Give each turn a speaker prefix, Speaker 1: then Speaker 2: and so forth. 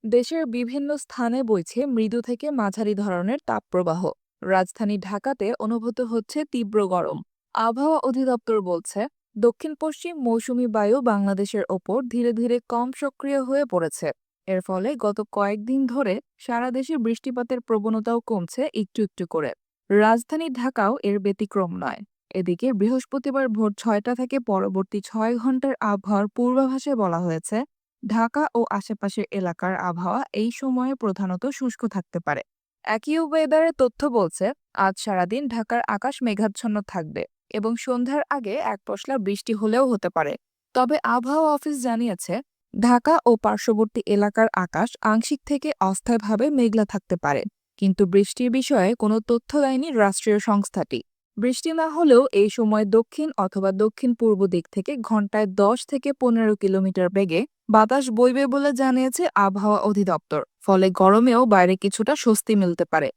Speaker 1: দেশের বিভিন্ন স্থানে বইছে মৃদু থেকে মাঝারি ধরনের তাপপ্রবাহ। রাজধানী ঢাকাতে অনুভূত হচ্ছে তীব্র গরম। আবহাওয়া অধিদপ্তর বলছে, দক্ষিণ পশ্চিম মৌসুমী বায়ু বাংলাদেশের ওপর ধীরে ধীরে কম সক্রিয় হয়ে পড়েছে। এর ফলে গত কয়েকদিন ধরে সারা দেশে বৃষ্টিপাতের প্রবণতাও কমছে একটু একটু করে। রাজধানী ঢাকাও এর ব্যতিক্রম নয়। এদিকে বৃহস্পতিবার ভোর ৬টা থেকে পরবর্তী ৬ ঘন্টার আবহাওয়ার পূর্বাভাসে বলা হয়েছে, ঢাকা ও আশেপাশের এলাকার আবহাওয়া এই সময়ে প্রধানত শুষ্ক থাকতে পারে। একই ওয়েদারের তথ্য বলছে, আজ সারাদিন ঢাকার আকাশ মেঘাচ্ছন্ন থাকবে এবং সন্ধ্যার আগে এক পশলা বৃষ্টি হলেও হতে পারে। তবে আবহাওয়া অফিস জানিয়েছে, ঢাকা ও পার্শ্ববর্তী এলাকার আকাশ আংশিক থেকে অস্থায়ীভাবে মেঘলা থাকতে পারে, কিন্তু বৃষ্টির বিষয়ে কোনো তথ্য দেয়নি রাষ্ট্রীয় সংস্থাটি। বৃষ্টি না হলেও এই সময় দক্ষিণ অথবা দক্ষিণ পূর্ব দিক থেকে ঘন্টায় 10 থেকে 15 কিলোমিটার বেগে বাতাস বইবে বলে জানিয়েছে আবহাওয়া অধিদপ্তর। ফলে গরমেও বাইরে কিছুটা স্বস্তি মিলতে পারে।